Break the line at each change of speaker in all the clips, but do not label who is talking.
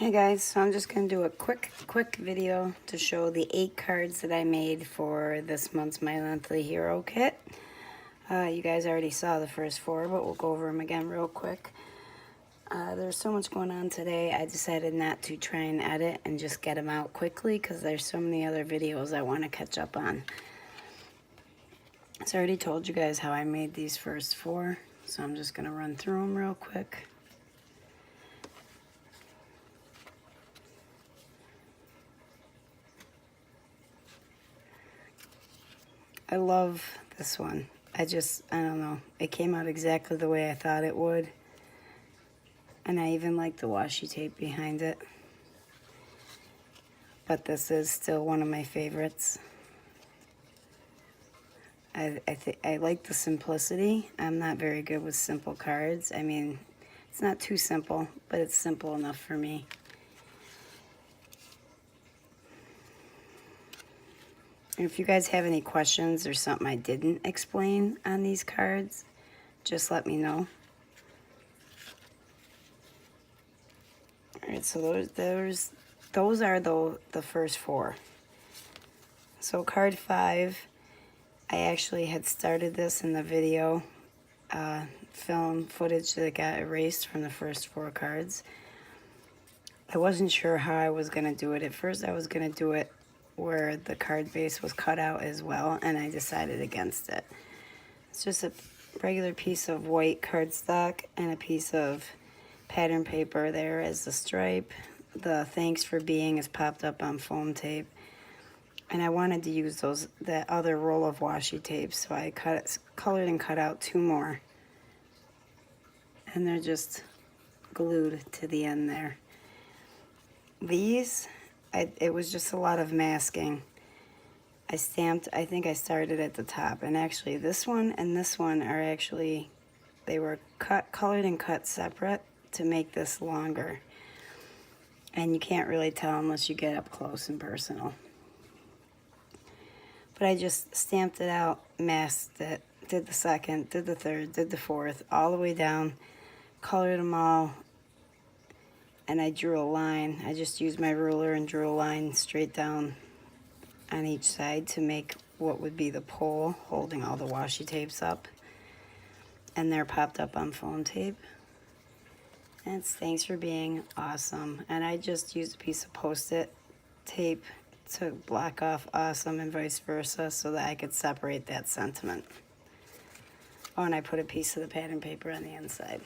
Hey guys, so I'm just going to do a quick video to show the 8 cards that I made for this month's My Monthly Hero Kit. You guys already saw the first 4, but we'll go over them again real quick. There's so much going on today, I decided not to try and edit and just get them out quickly because there's so many other videos I want to catch up on. So I already told you guys how I made these first 4, so I'm just going to run through them real quick. I love this one. I don't know. It came out exactly the way I thought it would. And I even like the washi tape behind it. But this is still one of my favorites. I like the simplicity. I'm not very good with simple cards. I mean, it's not too simple, but it's simple enough for me. If you guys have any questions or something I didn't explain on these cards, just let me know. Alright, so those are the first 4. So card 5, I actually had started this in the video film footage that got erased from the first 4 cards. I wasn't sure how I was going to do it. At first I was going to do it where the card base was cut out as well, and I decided against it. It's just a regular piece of white cardstock and a piece of pattern paper there as the stripe. The thanks for being is popped up on foam tape, and I wanted to use that other roll of washi tape, so I colored and cut out 2 more, and they're just glued to the end there. These, it was just a lot of masking. I think I started at the top, and actually this one and this one are actually, they were colored and cut separate to make this longer. And you can't really tell unless you get up close and personal. But I just stamped it out, masked it, did the second, did the third, did the fourth, all the way down, colored them all, and I drew a line. I just used my ruler and drew a line straight down on each side to make what would be the pole holding all the washi tapes up. And they're popped up on foam tape. And it's thanks for being awesome. And I just used a piece of Post-it tape to block off awesome and vice versa so that I could separate that sentiment. Oh, and I put a piece of the pattern paper on the inside.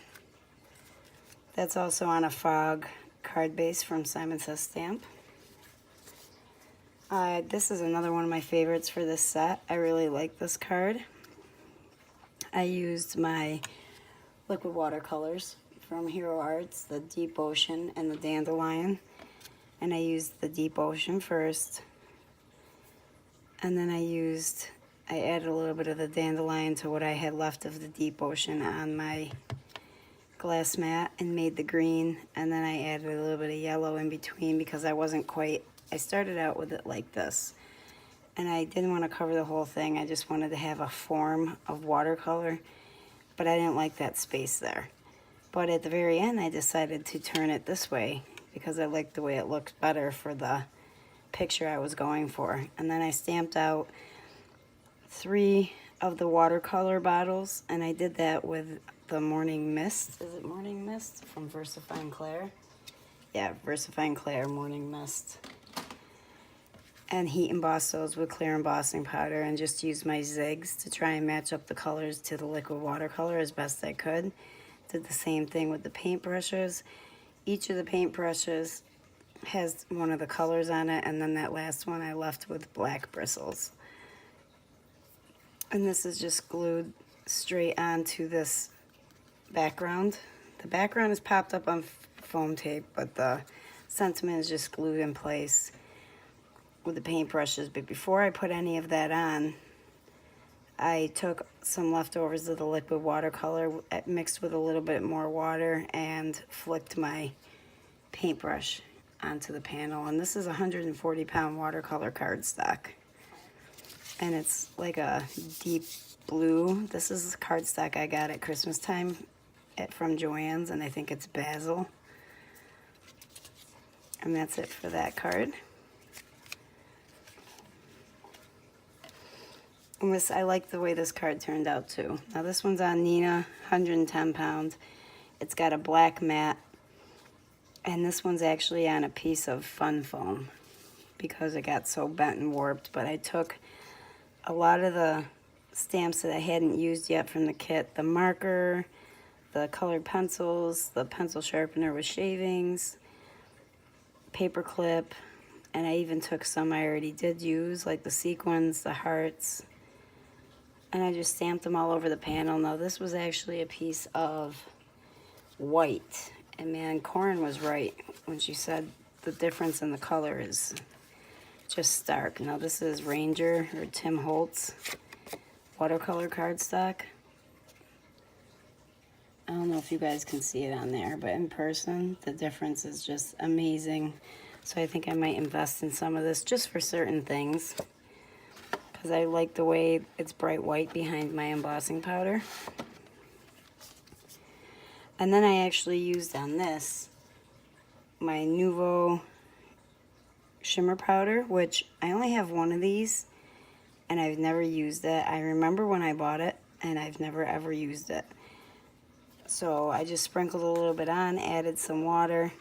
That's also on a Fog card base from Simon Says Stamp. This is another one of my favorites for this set. I really like this card. I used my liquid watercolors from Hero Arts, the Deep Ocean and the Dandelion. And I used the Deep Ocean first. And then I added a little bit of the Dandelion to what I had left of the Deep Ocean on my glass mat and made the green, and then I added a little bit of yellow in between because I started out with it like this, and I didn't want to cover the whole thing. I just wanted to have a form of watercolor, but I didn't like that space there. But at the very end I decided to turn it this way because I liked the way it looked better for the picture I was going for. And then I stamped out 3 of the watercolor bottles, and I did that with the Morning Mist. Is it Morning Mist from Versifying Claire? Yeah, Versifying Claire Morning Mist. And heat emboss those with clear embossing powder and just use my zigs to try and match up the colors to the liquid watercolor as best I could. Did the same thing with the paintbrushes. Each of the paintbrushes has one of the colors on it, and then that last one I left with black bristles. And this is just glued straight onto this background. The background is popped up on foam tape, but the sentiment is just glued in place with the paintbrushes. But before I put any of that on, I took some leftovers of the liquid watercolor, mixed with a little bit more water, and flicked my paintbrush onto the panel. And this is a 140-pound watercolor cardstock, and it's like a deep blue. This is cardstock I got at Christmas time from Joann's, and I think it's basil. And that's it for that card. And this, I like the way this card turned out too. Now this one's on Nina, 110 pounds. It's got a black mat. And this one's actually on a piece of fun foam because it got so bent and warped. But I took a lot of the stamps that I hadn't used yet from the kit. The marker, the colored pencils, the pencil sharpener with shavings, paper clip, and I even took some I already did use, like the sequins, the hearts, and I just stamped them all over the panel. Now this was actually a piece of white, and man, Corin was right when she said the difference in the color is just stark. Now this is Ranger or Tim Holtz watercolor cardstock. I don't know if you guys can see it on there, but in person, the difference is just amazing. So I think I might invest in some of this just for certain things, because I like the way it's bright white behind my embossing powder. And then I actually used on this my Nuvo shimmer powder, which I only have one of these, and I've never used it. I remember when I bought it, and I've never ever used it. So I just sprinkled a little bit on, added some water,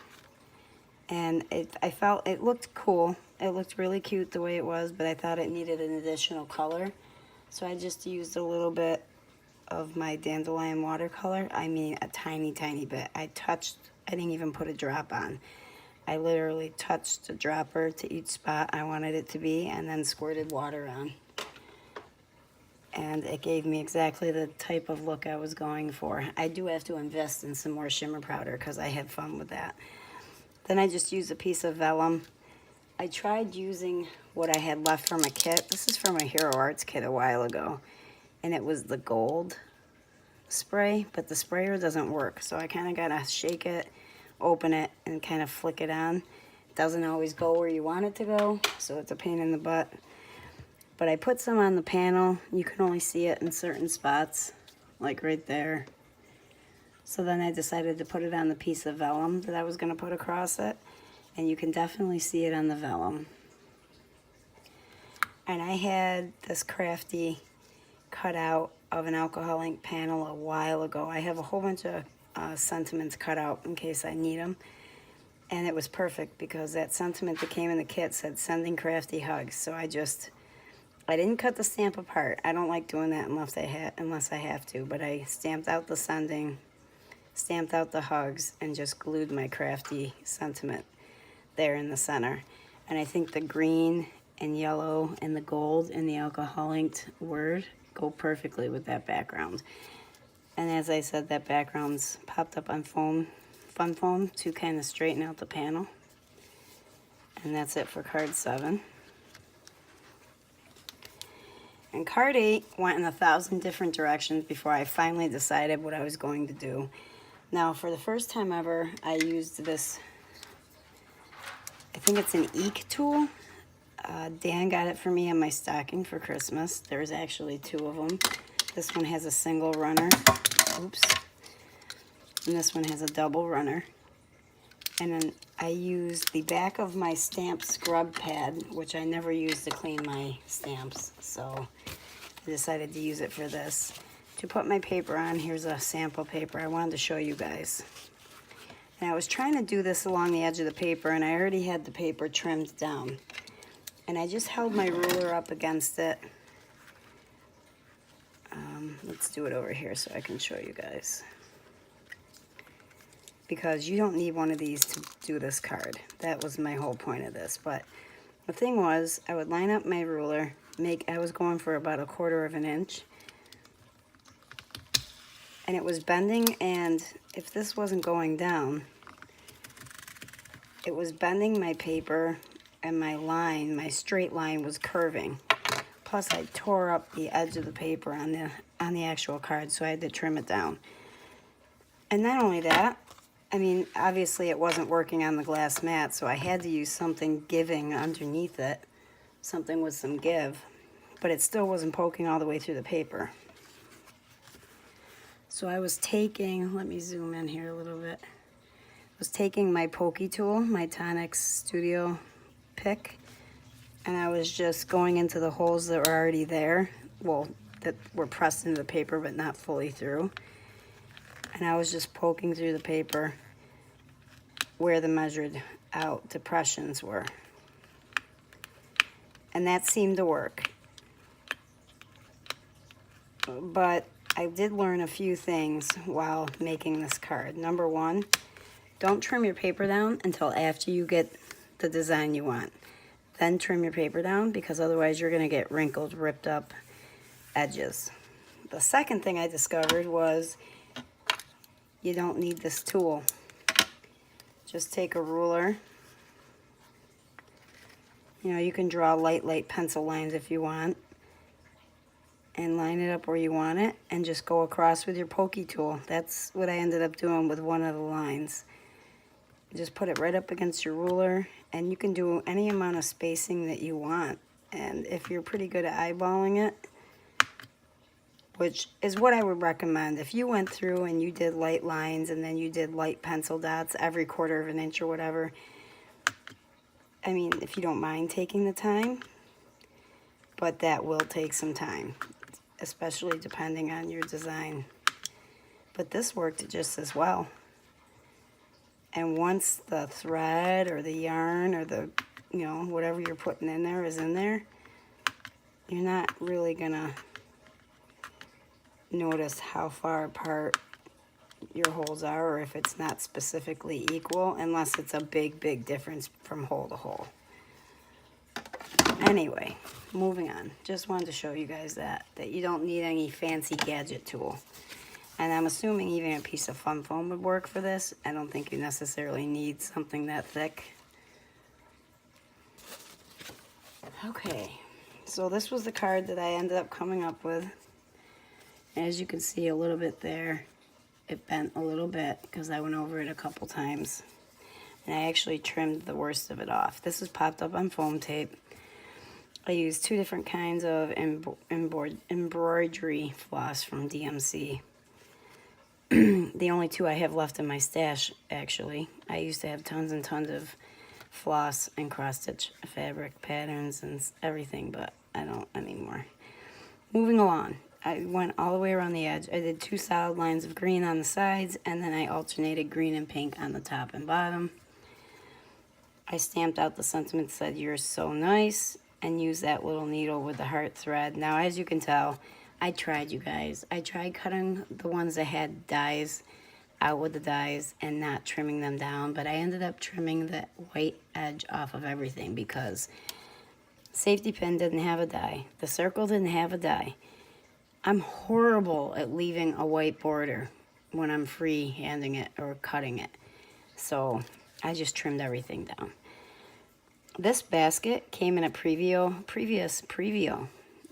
and I felt it looked cool. It looked really cute the way it was, but I thought it needed an additional color. So I just used a little bit of my dandelion watercolor. I mean, a tiny, tiny bit. I didn't even put a drop on. I literally touched a dropper to each spot I wanted it to be and then squirted water on. And it gave me exactly the type of look I was going for. I do have to invest in some more shimmer powder because I had fun with that. Then I just used a piece of vellum. I tried using what I had left from a kit. This is from a Hero Arts kit a while ago. And it was the gold spray, but the sprayer doesn't work. So I kind of got to shake it, open it, and kind of flick it on. It doesn't always go where you want it to go, so it's a pain in the butt. But I put some on the panel. You can only see it in certain spots, like right there. So then I decided to put it on the piece of vellum that I was going to put across it. And you can definitely see it on the vellum. And I had this crafty cutout of an alcohol ink panel a while ago. I have a whole bunch of sentiments cut out in case I need them. And it was perfect because that sentiment that came in the kit said, "Sending crafty hugs." So I didn't cut the stamp apart. I don't like doing that unless I have to, but I stamped out the sending, stamped out the hugs, and just glued my crafty sentiment there in the center. And I think the green and yellow and the gold and the alcohol inked word go perfectly with that background. And as I said, that background's popped up on fun foam to kind of straighten out the panel. And that's it for card 7. And card 8 went in 1,000 different directions before I finally decided what I was going to do. Now, for the first time ever, I used this, I think it's an eek tool. Dan got it for me in my stocking for Christmas. There's actually 2 of them. This one has a single runner. Oops. And this one has a double runner. And then I used the back of my stamp scrub pad, which I never use to clean my stamps. So I decided to use it for this. To put my paper on, here's a sample paper I wanted to show you guys. And I was trying to do this along the edge of the paper, and I already had the paper trimmed down. And I just held my ruler up against it. Let's do it over here so I can show you guys. Because you don't need one of these to do this card. That was my whole point of this. But the thing was, I would line up my ruler, I was going for about 1/4 of an inch. And it was bending, and if this wasn't going down, it was bending my paper, and my straight line was curving. Plus I tore up the edge of the paper on the actual card, so I had to trim it down. And not only that, I mean, obviously it wasn't working on the glass mat, so I had to use something giving underneath it, something with some give, but it still wasn't poking all the way through the paper. So I was taking, let me zoom in here a little bit. was taking my pokey tool, my Tonix Studio pick, and I was just going into the holes that were already there, well, that were pressed into the paper but not fully through. And I was just poking through the paper where the measured out depressions were. And that seemed to work. But I did learn a few things while making this card. Number one, don't trim your paper down until after you get the design you want. Then trim your paper down, because otherwise you're gonna get wrinkled, ripped up edges. The second thing I discovered was you don't need this tool. Just take a ruler. You know, you can draw light pencil lines if you want, and line it up where you want it, and just go across with your pokey tool. That's what I ended up doing with one of the lines. Just put it right up against your ruler, and you can do any amount of spacing that you want. And if you're pretty good at eyeballing it, which is what I would recommend, if you went through and you did light lines and then you did light pencil dots every 1/4 of an inch or whatever, I mean, if you don't mind taking the time, but that will take some time, especially depending on your design. But this worked just as well. And once the thread or the yarn or the, you know, whatever you're putting in there is in there, you're not really gonna notice how far apart your holes are, or if it's not specifically equal, unless it's a big difference from hole to hole. Anyway, moving on. Just wanted to show you guys that you don't need any fancy gadget tool. And I'm assuming even a piece of fun foam would work for this. I don't think you necessarily need something that thick. Okay, so this was the card that I ended up coming up with. As you can see a little bit there, it bent a little bit because I went over it a couple times. And I actually trimmed the worst of it off. This is popped up on foam tape. I used 2 different kinds of embroidery floss from DMC. The only 2 I have left in my stash, actually. I used to have tons and tons of floss and cross-stitch fabric patterns and everything, but I don't anymore. Moving along, I went all the way around the edge. I did 2 solid lines of green on the sides, and then I alternated green and pink on the top and bottom. I stamped out the sentiment that said, "You're so nice," and used that little needle with the heart thread. Now, as you can tell, I tried, you guys. I tried cutting the ones that had dies out with the dies and not trimming them down, but I ended up trimming the white edge off of everything because safety pin didn't have a die. The circle didn't have a die. I'm horrible at leaving a white border when I'm free-handing it or cutting it. So I just trimmed everything down. This basket came in a previous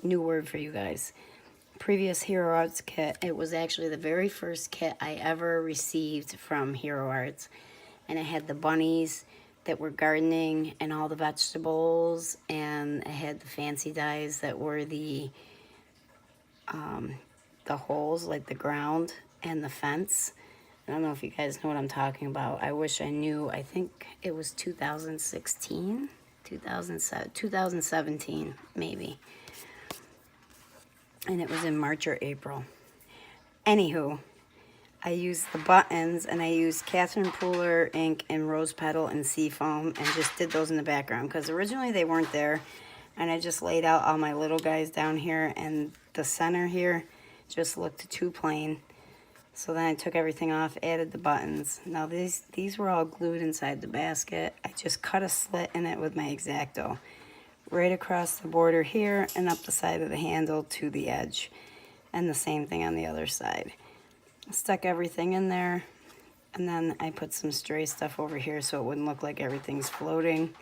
new word for you guys. Previous Hero Arts kit. It was actually the very first kit I ever received from Hero Arts, and it had the bunnies that were gardening and all the vegetables, and it had the fancy dies that were the holes, like the ground and the fence. I don't know if you guys know what I'm talking about. I wish I knew. I think it was 2016, 2017 maybe. And it was in March or April. Anywho, I used the buttons, and I used Catherine Pooler ink and rose petal and sea foam, and just did those in the background because originally they weren't there. And I just laid out all my little guys down here, and the center here just looked too plain. So then I took everything off, added the buttons. Now these were all glued inside the basket. I just cut a slit in it with my X-Acto, right across the border here and up the side of the handle to the edge. And the same thing on the other side. Stuck everything in there, and then I put some stray stuff over here so it wouldn't look like everything's floating.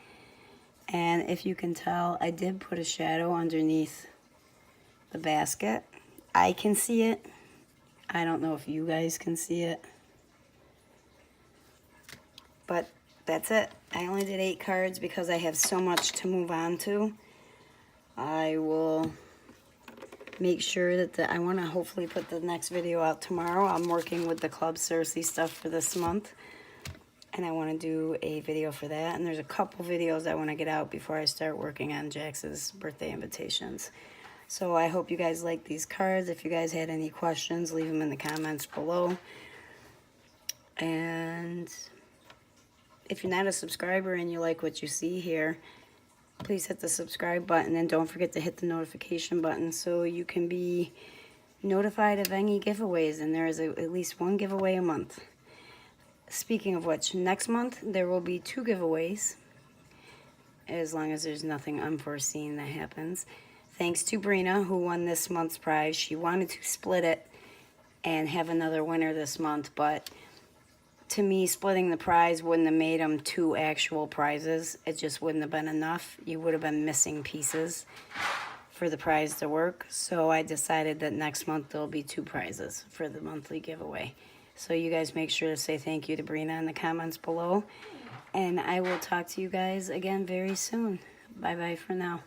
And if you can tell, I did put a shadow underneath the basket. I can see it. I don't know if you guys can see it. But that's it. I only did 8 cards because I have so much to move on to. I will make sure that I want to hopefully put the next video out tomorrow. I'm working with the Club Cersei stuff for this month. and I want to do a video for that. And there's a couple videos I want to get out before I start working on Jax's birthday invitations. So I hope you guys like these cards. If you guys had any questions, leave them in the comments below. And if you're not a subscriber and you like what you see here, please hit the subscribe button, and don't forget to hit the notification button so you can be notified of any giveaways. And there is at least one giveaway a month. Speaking of which, next month there will be 2 giveaways, as long as there's nothing unforeseen that happens. Thanks to Brina, who won this month's prize. She wanted to split it and have another winner this month, but to me, splitting the prize wouldn't have made them 2 actual prizes. It just wouldn't have been enough. You would have been missing pieces for the prize to work. So I decided that next month there'll be 2 prizes for the monthly giveaway. So you guys make sure to say thank you to Brina in the comments below. And I will talk to you guys again very soon. Bye-bye for now.